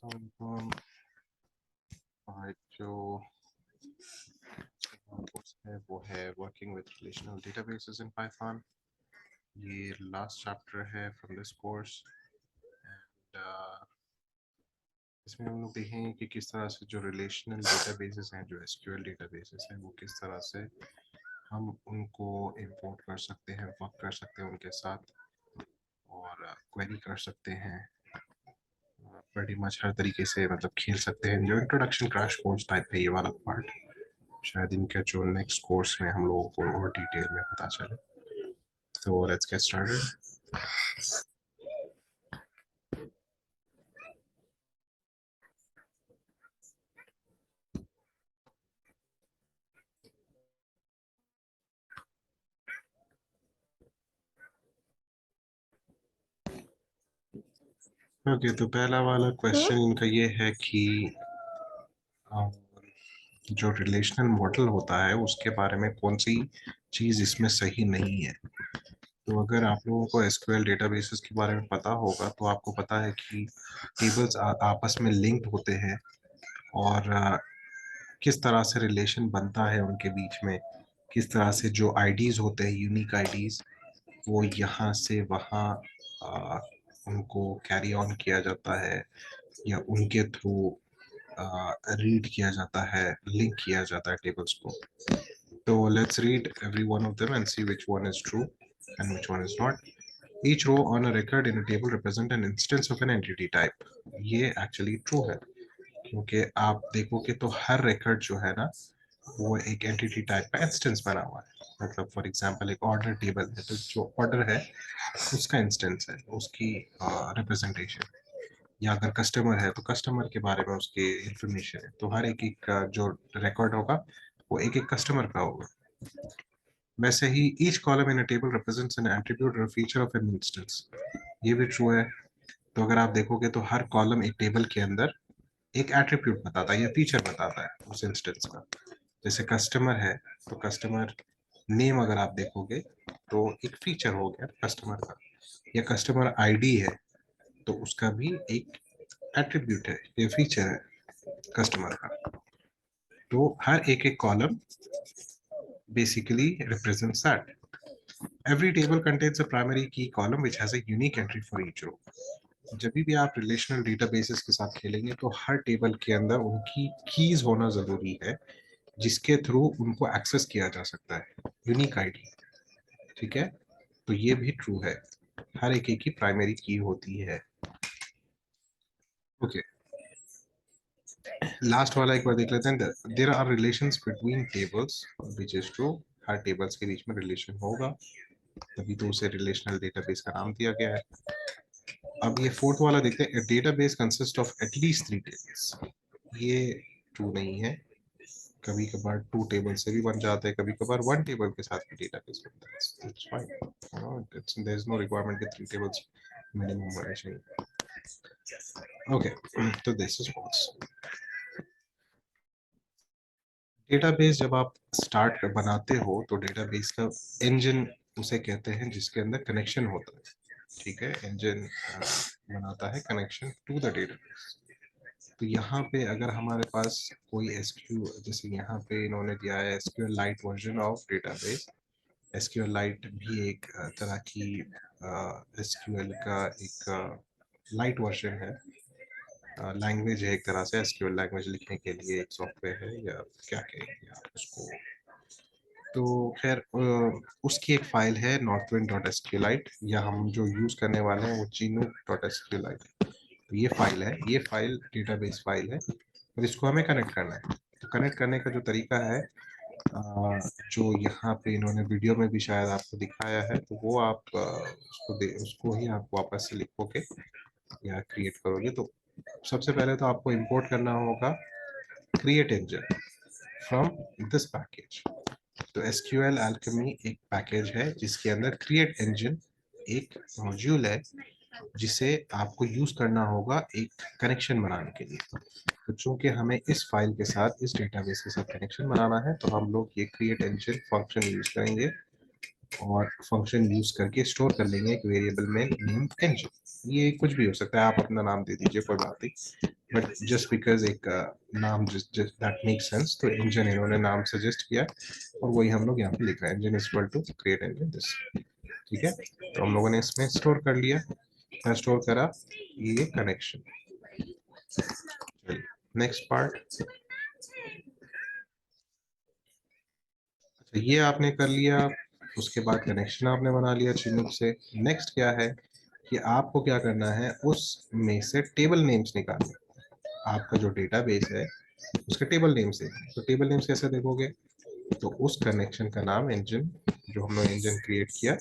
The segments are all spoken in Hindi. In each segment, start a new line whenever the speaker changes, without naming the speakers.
आज जो कोर्स है वो है working with relational databases in Python. ये लास्ट चैप्टर है फ्रॉम दिस कोर्स एंड इसमें हम लोग देखेंगे कि किस तरह से जो रिलेशनल डेटाबेसेस हैं, जो एसक्यूएल डेटाबेसेस हैं, वो किस तरह से हम उनको इंपोर्ट कर सकते हैं, वर्क कर सकते हैं उनके साथ और क्वेरी कर सकते हैं। pretty much हर तरीके से मतलब खेल सकते हैं। जो इंट्रोडक्शन क्रैश कोर्स टाइप है ये वाला पार्ट, शायद इनके जो नेक्स्ट कोर्स में हम लोगों को और डिटेल में पता चले। तो लेट्स गेट स्टार्टेड। ओके, तो पहला वाला क्वेश्चन इनका ये है कि जो रिलेशनल मॉडल होता है उसके बारे में कौन सी चीज़ इसमें सही नहीं है। तो अगर आप लोगों को एसक्यूएल डेटाबेसेस के बारे में पता होगा तो आपको पता है कि टेबल्स आपस में लिंक्ड होते हैं और किस तरह से रिलेशन बनता है उनके बीच में, किस तरह से जो आईडीज होते हैं, यूनिक आईडीज, वो यहाँ से वहाँ उनको कैरी ऑन किया जाता है या उनके थ्रू रीड किया जाता है, लिंक किया जाता है टेबल्स को। तो let's read every one of them and see which one is true and which one is not. Each row on a record in a table represent an instance of an entity type. ये एक्चुअली ट्रू है क्योंकि आप देखोगे तो हर रिकॉर्ड जो है ना वो एक एंटिटी टाइप का इंस्टेंस बना हुआ है। मतलब फॉर एग्जांपल एक ऑर्डर टेबल है तो जो ऑर्डर है उसका इंस्टेंस है, उसकी रिप्रेजेंटेशन। या अगर कस्टमर है तो कस्टमर के बारे में उसकी इंफॉर्मेशन है। तो हर एक एक जो रिकॉर्ड होगा वो एक एक कस्टमर का होगा। वैसे ही each column in a table represents an attribute और फीचर ऑफ एन इंस्टेंस। ये भी ट्रू है। तो अगर आप देखोगे तो हर कॉलम एक टेबल के अंदर एक एट्रीब्यूट बताता है या फीचर बताता है उस इंस्टेंस का। जैसे कस्टमर है तो कस्टमर नेम अगर आप देखोगे तो एक फीचर हो गया कस्टमर का। या कस्टमर आईडी है तो उसका भी एक एट्रीब्यूट है या फीचर है कस्टमर का। तो हर एक एक column basically represents that. Every table contains a primary key column which has a unique entry for each row. जब भी आप रिलेशनल डेटाबेसेस के साथ खेलेंगे तो हर टेबल के अंदर उनकी कीज होना जरूरी है जिसके थ्रू उनको एक्सेस किया जा सकता है, यूनिक आईडी। ठीक है, तो ये भी ट्रू है, हर एक की प्राइमरी की होती है। ओके, लास्ट वाला एक बार देख लेते हैं। There are relations between tables which is true. हर टेबल्स के बीच में रिलेशन होगा, तभी तो उसे रिलेशनल डेटाबेस का नाम दिया गया है। अब ये फोर्थ वाला देखते हैं, database consist of at least 3 tables. ये ट्रू नहीं है। कभी कभार 2 टेबल से भी बन जाते हैं, कभी कभार 1 टेबल के साथ भी डेटाबेस बनता है। It's fine, you know, there is no requirement कि 3 टेबल्स मिनिमम होने चाहिए। ओके, तो दिस इज फॉल्स। डेटाबेस जब आप स्टार्ट बनाते हो तो डेटाबेस का इंजन उसे कहते हैं जिसके अंदर कनेक्शन होता है। ठीक है, इंजन बनाता है कनेक्शन टू द डेटाबेस। तो यहाँ पे अगर हमारे पास कोई एसक्यू, जैसे यहाँ पे इन्होंने दिया है SQL light version of database. SQL light भी एक तरह की एसक्यूएल का एक लाइट वर्जन है, लैंग्वेज है एक तरह से। एसक्यूएल लैंग्वेज लिखने के लिए एक सॉफ्टवेयर है या क्या कहेंगे आप उसको। तो खैर उसकी एक फाइल है northwind.sqlite, या हम जो यूज करने वाले हैं वो chinook.sqlite। तो ये फाइल है, ये फाइल डेटाबेस फाइल है और इसको हमें कनेक्ट करना है। तो कनेक्ट करने का जो तरीका है, जो यहाँ पे इन्होंने वीडियो में भी शायद आपको दिखाया है, तो वो आप उसको ही आप वापस से लिखोगे या क्रिएट करोगे। तो सबसे पहले तो आपको इंपोर्ट करना होगा create engine from this package. तो एसक्यूएल एल्केमी एक पैकेज है जिसके अंदर क्रिएट इंजन एक मॉड्यूल है जिसे आपको यूज करना होगा एक कनेक्शन बनाने के लिए। तो चूंकि हमें इस फाइल के साथ, इस डेटाबेस के साथ कनेक्शन बनाना है, तो हम लोग ये क्रिएट इंजन फंक्शन यूज करेंगे और फंक्शन यूज करके स्टोर कर लेंगे एक वेरिएबल में नेम engine। ये कुछ भी हो सकता है, आप अपना नाम दे दीजिए, कोई बात नहीं, बट जस्ट बिकॉज एक नाम जस्ट दैट मेक सेंस, तो इंजन इन्होंने नाम सजेस्ट किया और वही हम लोग यहाँ पे लिख रहे हैं, engine is equal to create engine this. ठीक है, तो हम लोगों ने इसमें स्टोर कर लिया, क्या स्टोर करा, ये कनेक्शन। नेक्स्ट पार्ट, तो ये आपने कर लिया, उसके बाद कनेक्शन आपने बना लिया चिन्ह से। नेक्स्ट क्या है कि आपको क्या करना है, उस में से टेबल नेम्स निकालने। आपका जो डेटाबेस है उसके टेबल नेम से, तो टेबल नेम्स कैसे देखोगे, तो उस कनेक्शन का नाम इंजन, जो हम लोग इंजन क्रिएट किया,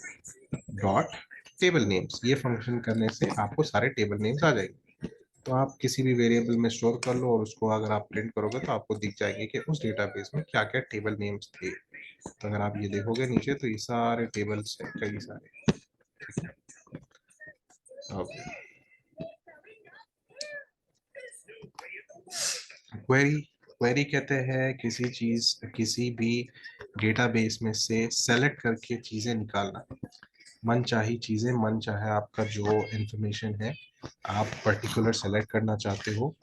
डॉट टेबल नेम्स, ये फंक्शन करने से आपको सारे टेबल नेम्स आ जाएंगे। तो आप किसी भी वेरिएबल में स्टोर कर लो और उसको अगर आप प्रिंट करोगे तो आपको दिख जाएंगे कि उस डेटाबेस में क्या क्या टेबल नेम्स थे। तो अगर आप ये देखोगे नीचे, तो ये सारे टेबल्स हैं, कई सारे। ओके, क्वेरी, क्वेरी कहते हैं किसी चीज, किसी भी डेटाबेस में से सेलेक्ट करके चीजें निकालना, मन चाही चीजें, मन चाहे आपका जो इंफॉर्मेशन है आप पर्टिकुलर सेलेक्ट करना चाहते हो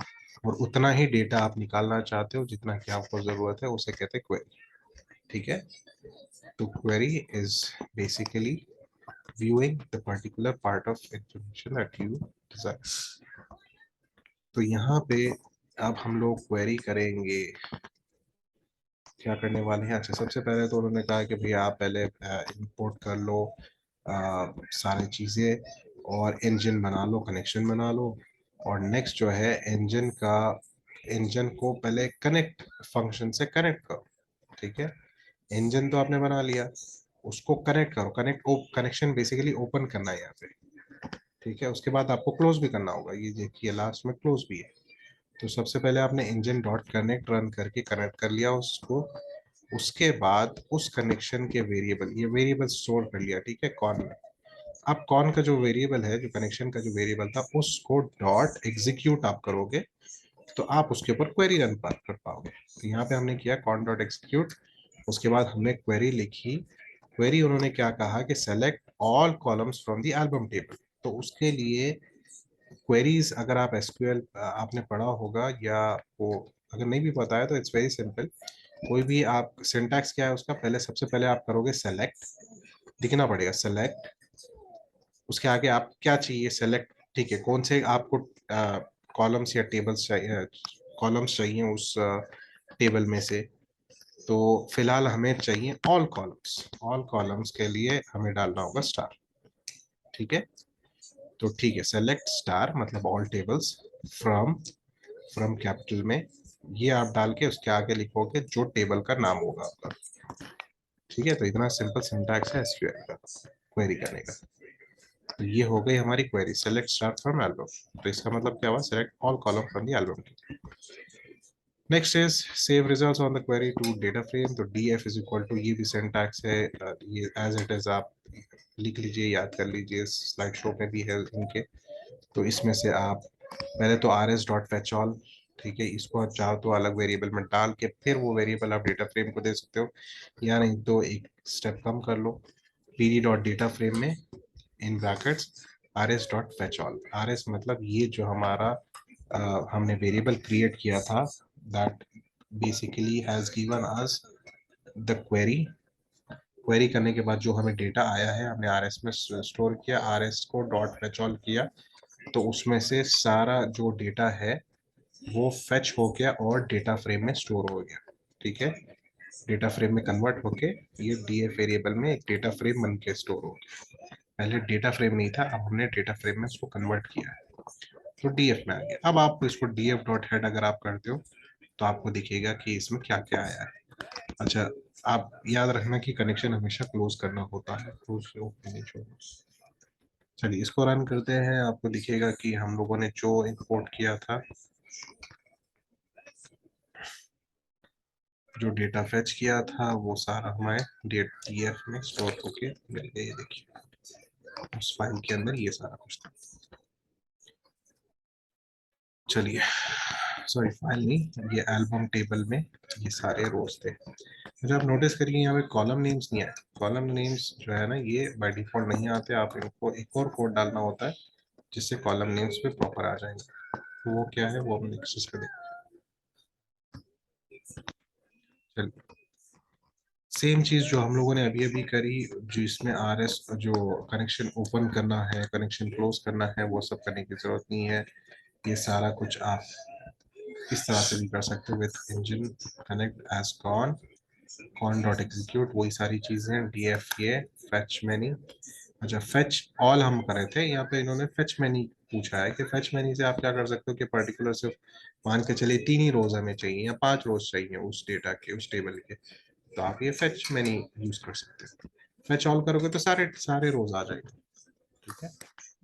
और उतना ही डेटा आप निकालना चाहते हो जितना कि आपको जरूरत है, उसे कहते हैं क्वेरी। ठीक है, तो query is basically viewing the particular part of information that you desire। तो यहाँ पे अब हम लोग क्वेरी करेंगे, क्या करने वाले हैं। अच्छा, सबसे पहले तो उन्होंने कहा कि भैया आप पहले इंपोर्ट कर लो सारी चीज़ें और इंजन बना लो, कनेक्शन बना लो, और नेक्स्ट जो है इंजन का, इंजन को पहले कनेक्ट, फंक्शन से कनेक्ट करो। ठीक है, इंजन तो आपने बना लिया, उसको कनेक्ट करो, कनेक्शन बेसिकली ओपन करना है यहाँ पे। ठीक है, उसके बाद आपको क्लोज भी करना होगा, ये देखिए लास्ट में क्लोज भी है। तो सबसे पहले आपने इंजन डॉट कनेक्ट रन करके कनेक्ट कर लिया उसको, उसके बाद उस कनेक्शन के वेरिएबल, ये वेरिएबल स्टोर कर लिया। ठीक है, कॉन में, अब कॉन का जो वेरिएबल है, जो कनेक्शन का जो वेरिएबल था, उसको डॉट एग्जीक्यूट आप करोगे तो आप उसके ऊपर क्वेरी रन कर पाओगे। तो यहाँ पे हमने किया कॉन डॉट एग्जीक्यूट, उसके बाद हमने क्वेरी लिखी। क्वेरी उन्होंने क्या कहा कि select all columns from the album table. तो उसके लिए क्वेरीज, अगर आप एसक्यूएल आपने पढ़ा होगा या वो अगर नहीं भी पता है तो इट्स वेरी सिंपल। कोई भी आप, सिंटैक्स क्या है उसका, पहले सबसे पहले आप करोगे सेलेक्ट, लिखना पड़ेगा सेलेक्ट, उसके आगे आप क्या चाहिए सेलेक्ट। ठीक है, कौन से आपको कॉलम्स या टेबल्स चाहिए, कॉलम्स चाहिए उस टेबल में से, तो फिलहाल हमें चाहिए ऑल कॉलम्स। ऑल कॉलम्स के लिए हमें डालना होगा स्टार। ठीक है, तो ठीक है, सेलेक्ट स्टार मतलब all tables from, from capital में, ये आप डाल के उसके आगे लिखोगे जो टेबल का नाम होगा आपका। ठीक है, तो इतना सिंपल सिंटैक्स है एसक्यूएल का क्वेरी करने का। तो ये हो गई हमारी query, select star from album. तो इसका मतलब क्या हुआ, select all column from the album. Next is save results on the query to data frame. तो df इज इक्वल टू, ये भी सिंटैक्स है, ये एज इट इज आप लिख लीजिए, याद कर लीजिए, स्लाइड शो में भी है इनके। तो इसमें से आप पहले तो R S dot fetch all, ठीक है, इसको आप चाहो तो अलग वेरिएबल में डाल के फिर वो वेरिएबल आप डेटा फ्रेम को दे सकते हो, या नहीं तो एक स्टेप कम कर लो, pd डॉट डेटा फ्रेम में in brackets R S dot fetch all. R S मतलब ये जो हमारा हमने वेरिएबल क्रिएट किया था, that basically has given us the query. Query करने के बाद जो हमें डेटा आया है, हमने आर एस में स्टोर किया, R S co dot fetch all किया, तो उसमें से सारा जो डेटा है वो फेच हो गया और डेटा फ्रेम में स्टोर हो गया। ठीक है, डेटा फ्रेम में कन्वर्ट होके ये डीएफ वेरिएबल में एक डेटा फ्रेम बन के स्टोर हो गया। पहले डेटा फ्रेम नहीं था, अब हमने डेटा फ्रेम में उसको कन्वर्ट किया है, तो डीएफ में आ गया। अब आप इसको डीएफ डॉट हेड अगर आप करते हो तो आपको दिखेगा कि इसमें क्या क्या आया है। अच्छा, आप याद रखना कि कनेक्शन हमेशा क्लोज करना होता है, क्लोज से ओपन नहीं छोड़ना। चलिए इसको रन करते हैं, आपको दिखेगा कि हम लोगों ने जो इंपोर्ट किया था, जो डेटा फेच किया था, वो सारा हमारे डीएफ में स्टोर होके मिल गया। ये देखिए उस फाइल के अंदर ये सारा कुछ था। चलिए, सॉरी फाइल नहीं, ये एल्बम टेबल में ये सारे रोज थे। जब आप नोटिस करिए यहाँ पे कॉलम नेम्स नहीं आए, कॉलम नेम्स जो है ना ये बाय डिफॉल्ट नहीं आते, आप इनको एक और कोड डालना होता है जिससे कॉलम नेम्स पे प्रॉपर आ जाएंगे। तो वो क्या है वो हम नेक्स्ट इसका देखें। सेम चीज जो हम लोगों ने अभी अभी करी, जो इसमें आर एस जो कनेक्शन ओपन करना है, कनेक्शन क्लोज करना है, वो सब करने की जरूरत नहीं है। ये सारा कुछ आप इस तरह से भी कर सकते हो with engine connect as con, con dot execute, वही सारी चीजें डी एफ ये फेच मैनी। अच्छा फेच ऑल हम करे थे, यहाँ पे इन्होंने फेच मैनी पूछा है कि फेच मैनी से आप क्या कर सकते हो कि पर्टिकुलर सिर्फ मान के चलिए 3 ही रोज हमें चाहिए या 5 रोज चाहिए उस डेटा के, उस टेबल के, तो आप ये फेच मैनी यूज कर सकते हो। फेच ऑल करोगे तो सारे सारे रोज आ जाएंगे। ठीक है,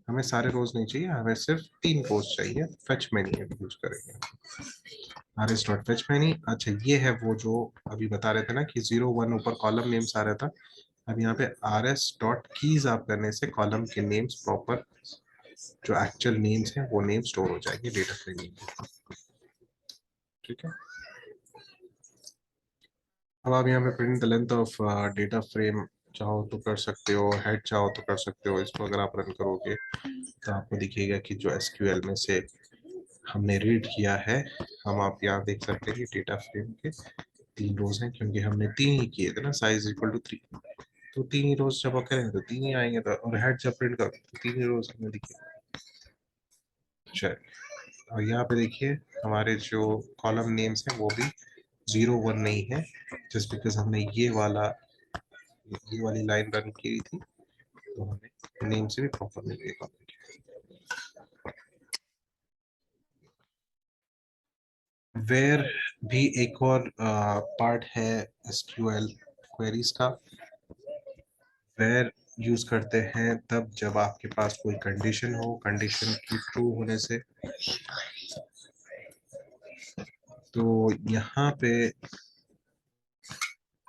हमें सारे रोज नहीं चाहिए, हमें सिर्फ 3 रोज चाहिए, फेच मैनी यूज करेंगे। R S dot fetch many. अच्छा ये है वो जो अभी बता रहे थे ना कि 0 1 ऊपर कॉलम नेम्स आ रहा था, अब यहाँ पे आर एस डॉट कीज आप करने से कॉलम के नेम्स प्रॉपर जो एक्चुअल नेम्स हैं वो नेम स्टोर हो जाएंगे डेटा फ्रेम में। ठीक है, अब आप यहाँ पे print the length of data frame चाहो तो कर सकते हो, हेड चाहो तो कर सकते हो। इसको अगर आप रन करोगे तो आपको दिखेगा कि जो एसक्यूएल में से हमने रीड किया है, हम आप यहाँ देख सकते हैं कि डेटा फ्रेम के 3 रोज हैं, क्योंकि हमने 3 ही किए थे ना, साइज इक्वल टू 3, तो 3 ही रोज जब आप करेंगे तो 3 ही आएंगे, तो और हेड जब प्रिंट करोगे तो 3 ही रोज हमें दिखेगा। चलिए, और यहाँ पे देखिए हमारे जो कॉलम नेम्स हैं वो भी 0 1 नहीं है, जस्ट बिकॉज हमने ये वाली लाइन रन की थी, तो हमें नेम से भी प्रॉपर मिलेगा। वेयर भी एक और पार्ट है एसक्यूएल क्वेरीज का। वेयर यूज करते हैं तब जब आपके पास कोई कंडीशन हो, कंडीशन की ट्रू होने से, तो यहाँ पे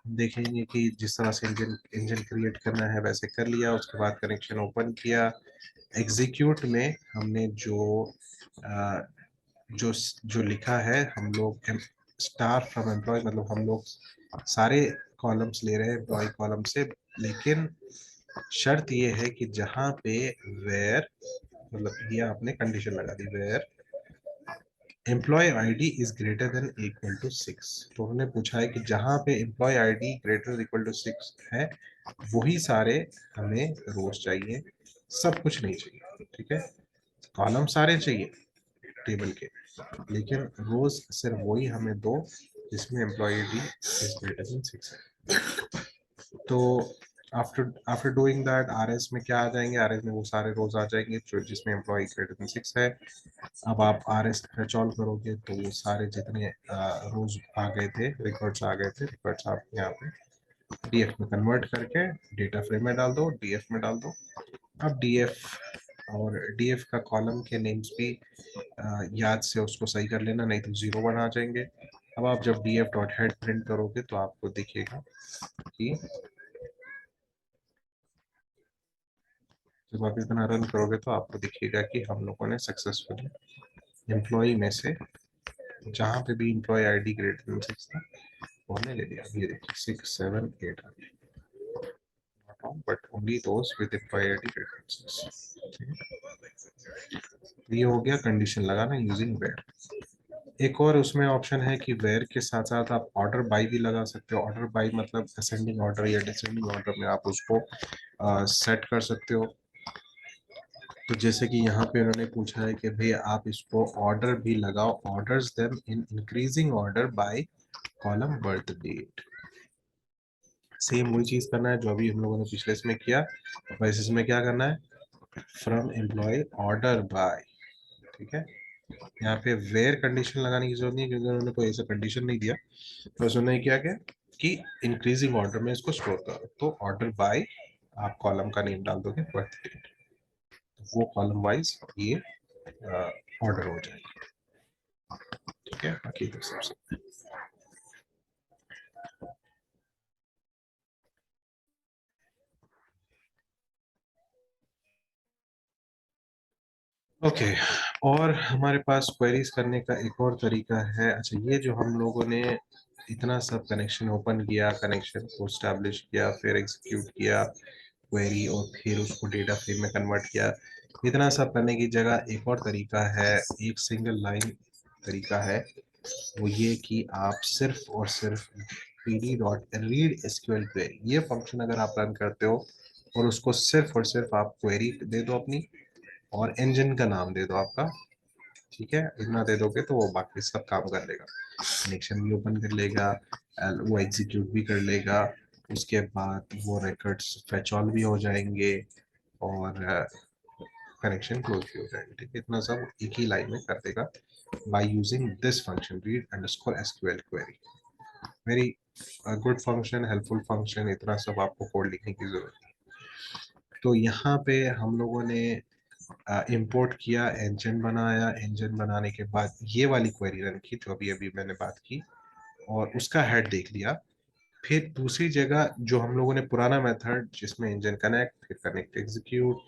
देखेंगे कि जिस तरह से इंजन इंजन क्रिएट करना है वैसे कर लिया, उसके बाद कनेक्शन ओपन किया, एग्जीक्यूट में हमने अ, जो जो लिखा है हम लोग स्टार फ्रॉम एम्प्लॉय, मतलब हम लोग सारे कॉलम्स ले रहे हैं एम्प्लॉय कॉलम से, लेकिन शर्त ये है कि जहां पे वेयर, मतलब ये आपने कंडीशन लगा दी where employee ID is greater than equal to 6, तो उन्होंने पूछा है कि जहां पे employee ID greater equal to 6 है वही सारे हमें रोज चाहिए, सब कुछ नहीं चाहिए। ठीक है, कॉलम सारे चाहिए टेबल के, लेकिन रोज सिर्फ वही हमें दो जिसमें employ ID is greater than 6 है। तो after after doing that RS में क्या आ जाएंगे, आरएस में वो सारे रोज आ जाएंगे जो जिसमें एम्प्लॉय ग्रेटर देन 6 है। अब आप आर एस फेच ऑल करोगे तो वो सारे जितने रोज आ गए थे, रिकॉर्ड्स आ गए थे, रिकॉर्ड्स आप यहाँ पे डीएफ में कन्वर्ट करके डेटा फ्रेम में डाल दो, डीएफ में डाल दो। अब डीएफ और डीएफ का कॉलम के नेम्स भी याद से उसको सही कर लेना, नहीं तो 0 1 आ जाएंगे। अब आप जब डीएफ डॉट हेड प्रिंट करोगे तो आपको दिखेगा कि जब आप इतना रन करोगे तो आपको दिखेगा कि हम लोगों ने सक्सेसफुली एम्प्लॉय में से जहाँ पे भी एम्प्लॉय आईडी ग्रेटर देन 6 था वो हमने ले लिया। ये देखिए 6 7 8 आ गया, but only those with employ ID greater than 6। ये हो गया कंडीशन लगाना यूजिंग वेयर। एक और उसमें ऑप्शन है कि वेयर के साथ साथ आप ऑर्डर बाई भी लगा सकते हो। ऑर्डर बाई मतलब असेंडिंग ऑर्डर या डिसेंडिंग ऑर्डर में आप उसको सेट कर सकते हो। तो जैसे कि यहाँ पे उन्होंने पूछा है कि भाई आप इसको ऑर्डर भी लगाओ, orders them in increasing order by column birth date. Same वही चीज करना है जो अभी हम लोगों ने पिछले इसमें किया, वैसे इसमें क्या करना है, फ्रॉम एम्प्लॉय ऑर्डर बाय। ठीक है, यहाँ पे वेयर कंडीशन लगाने की जरूरत नहीं है क्योंकि उन्होंने कोई ऐसा कंडीशन नहीं दिया, बस उन्होंने क्या किया कि इंक्रीजिंग ऑर्डर में इसको स्टोर करो, तो ऑर्डर बाय आप कॉलम का नेम डाल दोगे बर्थ डेट, तो वो कॉलम वाइज ये ऑर्डर हो जाएगी। ठीक है, बाकी तो सबसे ओके। और हमारे पास क्वेरीज करने का एक और तरीका है। अच्छा, ये जो हम लोगों ने इतना सब कनेक्शन ओपन किया, कनेक्शन को स्टैब्लिश किया, फिर एग्जीक्यूट किया क्वेरी, और फिर उसको डेटा फ्रेम में कन्वर्ट किया। इतना सब करने की जगह एक और तरीका है, एक सिंगल लाइन तरीका है, वो ये कि आप सिर्फ और सिर्फ pd dot read SQL query, ये फंक्शन अगर आप रन करते हो और उसको सिर्फ और सिर्फ आप क्वेरी दे दो अपनी, और इंजन का नाम दे दो आपका, ठीक है, इतना दे दोगे तो वो बाकी सब काम कर लेगा। कनेक्शन भी ओपन कर लेगा, वो एग्जीक्यूट भी कर लेगा, उसके बाद वो रिकॉर्ड्स फेच ऑल भी हो जाएंगे, और कनेक्शन क्लोज भी हो जाएगा। ठीक है, इतना सब एक ही लाइन में कर देगा by using this function read underscore SQL query. Very good function, helpful function, इतना सब आपको कोड लिखने की जरूरत है। तो यहाँ पे हम लोगों ने इंपोर्ट किया, इंजन बनाया, इंजन बनाने के बाद ये वाली क्वेरी रन की जो अभी अभी मैंने बात की, और उसका हेड देख लिया। फिर दूसरी जगह जो हम लोगों ने पुराना मेथड जिसमें इंजन कनेक्ट, फिर कनेक्ट एग्जीक्यूट,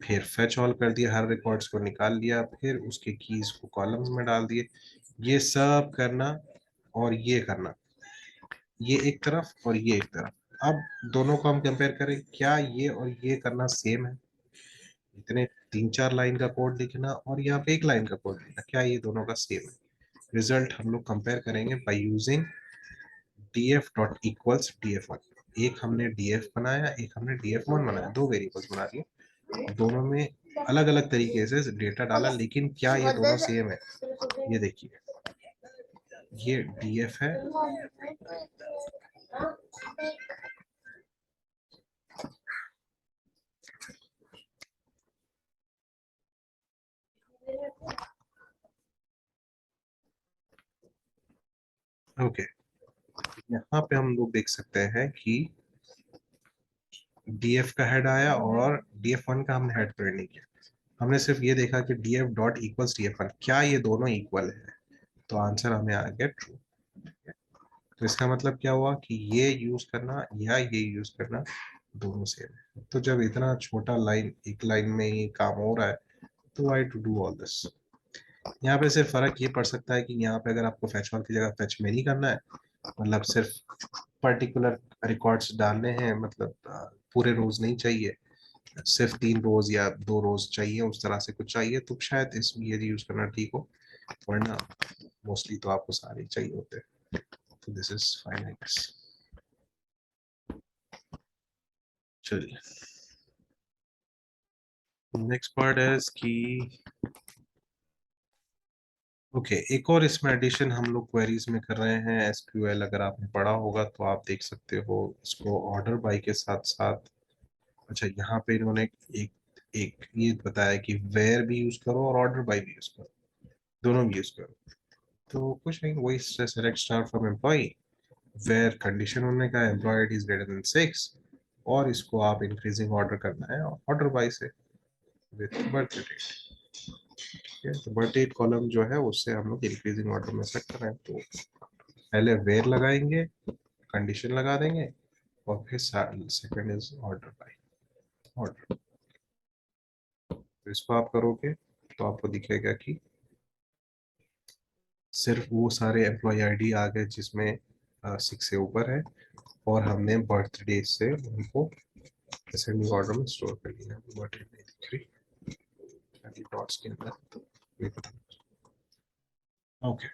फिर फेच ऑल कर दिया, हर रिकॉर्ड्स को निकाल लिया, फिर उसके कीज को कॉलम्स में डाल दिए, ये सब करना और ये करना, ये एक तरफ और ये एक तरफ। अब दोनों को हम कंपेयर करें, क्या ये और ये करना सेम है? इतने 3-4 लाइन का कोड लिखना और यहाँ पे एक लाइन का कोड लिखना, क्या ये दोनों का सेम है? रिजल्ट हम लोग कंपेयर करेंगे by using df dot equals df1। एक हमने df बनाया, एक हमने df1 बनाया, दो वेरिएबल्स बना दिए, दोनों में अलग अलग तरीके से डेटा डाला, लेकिन क्या ये दोनों सेम है? ये देखिए, ये df है, ओके। यहाँ पे हम लोग देख सकते हैं कि df का हेड आया और df1 का हमने हेड प्रिंट नहीं किया, हमने सिर्फ ये देखा कि df डॉट इक्वल्स df1, क्या ये दोनों इक्वल है? तो आंसर हमें आ गया ट्रू। तो इसका मतलब क्या हुआ कि ये यूज करना या ये यूज करना दोनों सेम है। तो जब इतना छोटा लाइन, एक लाइन में ही काम हो रहा है, तो why to do all this? यहाँ पे सिर्फ फर्क ये पड़ सकता है कि यहाँ पे अगर आपको फैच वन की जगह फैच में नहीं करना है, मतलब सिर्फ पर्टिकुलर रिकॉर्ड्स डालने हैं, मतलब पूरे रोज नहीं चाहिए, सिर्फ 3 रोज या 2 रोज चाहिए, उस तरह से कुछ चाहिए, तो शायद इस ये यूज करना ठीक हो, वरना मोस्टली तो आपको सारे चाहिए होते हैं। तो this is fine I guess. चलिए, नेक्स्ट पार्ट है कि ओके, एक और इसमें एडिशन हम लोग क्वेरीज में कर रहे हैं एसक्यूएल, अगर आपने पढ़ा होगा तो आप देख सकते हो इसको ऑर्डर बाय के साथ साथ। अच्छा, यहाँ पे इन्होंने एक एक ये बताया कि वेयर भी यूज करो और ऑर्डर बाय भी यूज करो, दोनों भी यूज करो। तो कुछ नहीं, वही select star from employ, where condition उन्होंने कहा एम्प्लॉय इज ग्रेटर देन 6, और इसको आप इंक्रीजिंग ऑर्डर करना है ऑर्डर बाय से विथ बर्थ डेट। ठीक है, तो बर्थ डेट कॉलम जो है उससे हम लोग इंक्रीजिंग ऑर्डर में सेट कर रहे हैं, तो पहले वेयर लगाएंगे, कंडीशन लगा देंगे, और फिर second is order by order. तो इसको आप करोगे तो आपको दिखेगा कि सिर्फ वो सारे एम्प्लॉय आईडी आ गए जिसमें 6 से ऊपर है, और हमने बर्थडे से उनको असेंडिंग ऑर्डर में स्टोर कर लिया। बर्थडे नहीं दिख रही डॉट्स के अंदर, तो ये पता ओके।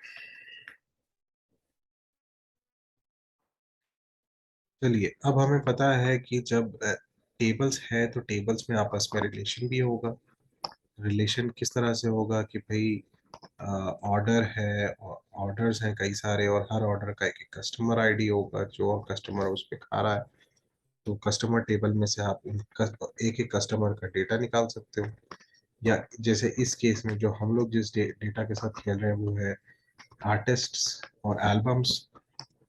चलिए, अब हमें पता है कि जब टेबल्स है तो टेबल्स में आपस में रिलेशन भी होगा। रिलेशन किस तरह से होगा कि भाई ऑर्डर है, ऑर्डर्स हैं कई सारे, और हर ऑर्डर का एक एक कस्टमर आईडी होगा जो कस्टमर उस पर खा रहा है। तो कस्टमर टेबल में से आप एक एक कस्टमर का डेटा निकाल सकते हो, या जैसे इस केस में जो हम लोग जिस डेटा के साथ खेल रहे हैं वो है आर्टिस्ट्स और एल्बम्स।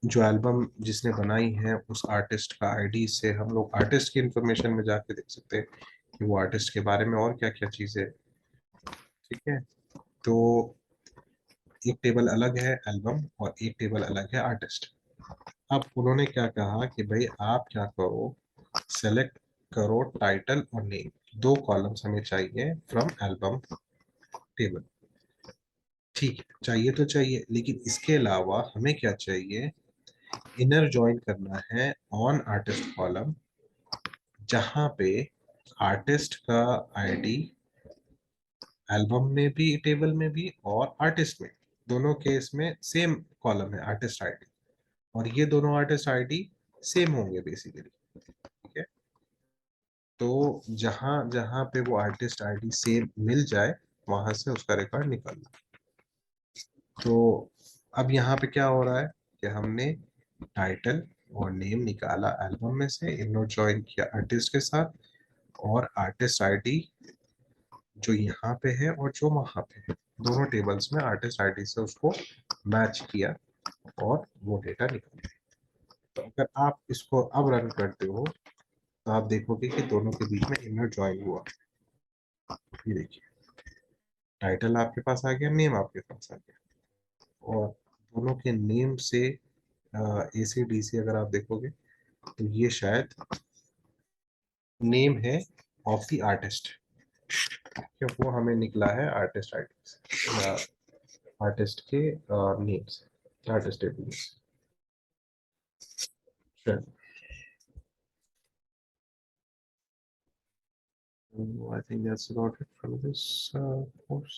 जो एल्बम जिसने बनाई है उस आर्टिस्ट का आईडी से हम लोग आर्टिस्ट की इंफॉर्मेशन में जाके देख सकते हैं कि वो आर्टिस्ट के बारे में और क्या क्या चीजें। ठीक है, तो एक टेबल अलग है एल्बम और एक टेबल अलग है आर्टिस्ट। अब उन्होंने क्या कहा कि भाई आप क्या करो, सेलेक्ट करो टाइटल और नेम, दो कॉलम्स हमें चाहिए फ्रॉम एल्बम टेबल। ठीक है, चाहिए तो चाहिए, लेकिन इसके अलावा हमें क्या चाहिए, इनर ज्वाइन करना है ऑन आर्टिस्ट कॉलम, जहां पे आर्टिस्ट का आईडी एल्बम में भी, टेबल में भी और आर्टिस्ट में, दोनों केस में सेम कॉलम है आर्टिस्ट आईडी, और ये दोनों आर्टिस्ट आईडी सेम होंगे बेसिकली। ठीक है, तो जहां जहां पे वो आर्टिस्ट आईडी सेम मिल जाए वहां से उसका रिकॉर्ड निकालना। तो अब यहाँ पे क्या हो रहा है कि हमने टाइटल और नेम निकाला एल्बम में से, इनोट ज्वाइन किया आर्टिस्ट के साथ, और आर्टिस्ट आईडी जो यहाँ पे है और जो वहां पे है, दोनों टेबल्स में आर्टिस्ट आईडी से उसको मैच किया और वो डेटा निकला। तो अगर आप इसको अब रन करते हो तो आप देखोगे कि दोनों के बीच में इनर ज्वाइन हुआ। ये देखिए, टाइटल आपके पास आ गया, नेम आपके पास आ गया, और दोनों के नेम से ए सी डी सी अगर आप देखोगे तो ये शायद नेम है ऑफ द आर्टिस्ट, क्या वो हमें निकला है आर्टिस्ट आईडी या आर्टिस्ट के नेम से, आर्टिस्ट टेबल से। I think that's about it from this course.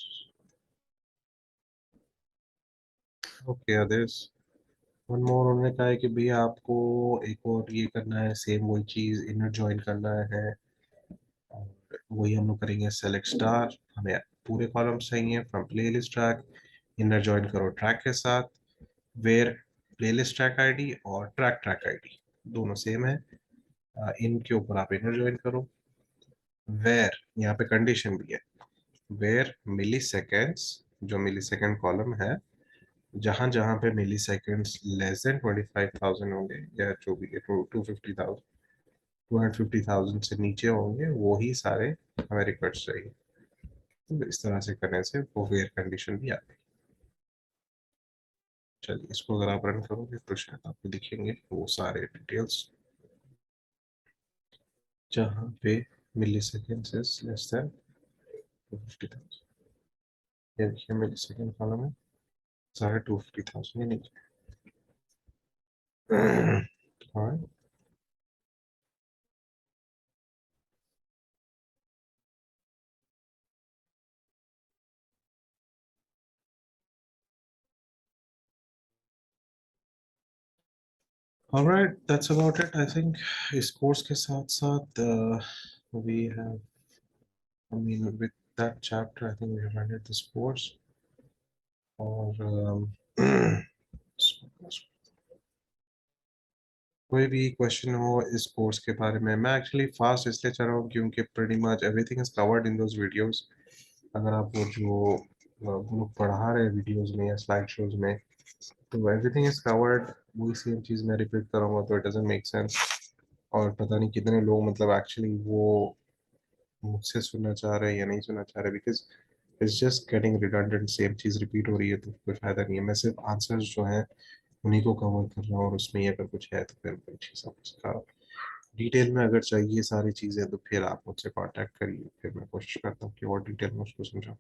Okay, others. One more उन्होंने कहा है कि भैया आपको एक और ये करना है, सेम वही चीज इनर ज्वाइन करना है, और वही हम लोग करेंगे। सेलेक्ट स्टार, हमें पूरे कॉलम चाहिए from playlist track, inner join करो ट्रैक के साथ, वेयर प्लेलिस्ट ट्रैक आईडी और ट्रैक ट्रैक आईडी दोनों सेम है, इनके ऊपर आप इनर ज्वाइन करो। वेयर, यहाँ पे कंडीशन भी है, वेयर मिली सेकेंड्स, जो मिली सेकेंड कॉलम है, जहां जहां पे मिली सेकेंड्स लेस देन 25,000 होंगे, या जो भी 250,000, 250,000 से नीचे होंगे, वो ही सारे हमें रिकॉर्ड्स चाहिए। तो इस तरह से करने से वो वेयर कंडीशन भी आती है। चलिए, इसको अगर आप रन करोगे तो शायद आपको दिखेंगे वो सारे डिटेल्स, जहाँ पे मिली सेकेंड्स इज लेस देन 250,000। ये देखिए, मिली सेकेंड कॉलम है, सारे 250,000 ही नीचे। Alright. All right, that's about it. I think इस कोर्स के साथ साथ we have, I mean, with that chapter, I think we have ended this course. और कोई भी क्वेश्चन हो इस कोर्स के बारे में, मैं एक्चुअली फास्ट इसलिए चल रहा हूँ क्योंकि pretty much everything is covered in those videos. अगर आप वो जो वो लोग पढ़ा रहे हैं वीडियोस में या स्लाइड शोज में, तो एवरीथिंग इज कवर्ड, वही सेम चीज़ मैं रिपीट करूँगा तो इट डजंट मेक सेंस। और पता नहीं कितने लोग मतलब एक्चुअली वो मुझसे सुनना चाह रहे हैं या नहीं सुनना चाह रहे, because it's just getting redundant, same cheese repeat हो रही है तो कोई फायदा नहीं है। मैं सिर्फ आंसर्स जो हैं उन्हीं को कवर कर रहा हूँ, और उसमें ही अगर कुछ है तो फिर कोई चीज़ आप उसका डिटेल में अगर चाहिए सारी चीज़ें तो फिर आप मुझसे कांटेक्ट करिए, फिर मैं कोशिश करता हूँ कि और डिटेल में उसको समझाऊँ।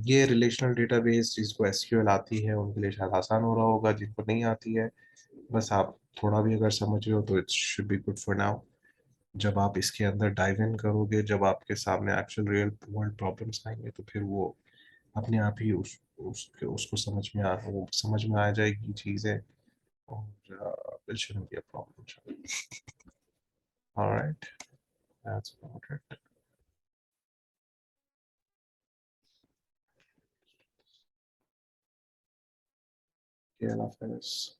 ये रिलेशनल डेटाबेस जिसको एसक्यूएल आती है उनके लिए शायद आसान हो रहा होगा, जिनको नहीं आती है बस आप थोड़ा भी अगर समझ रहे हो तो it should be good for now. जब आप इसके अंदर डाइव इन करोगे, जब आपके सामने एक्चुअल रियल वर्ल्ड प्रॉब्लम्स आएंगे, तो फिर वो अपने आप ही उसको समझ में वो समझ में आ जाएगी चीज़ें, और it shouldn't be a problem. All right, that's about it. Yeah, Allah Hafiz.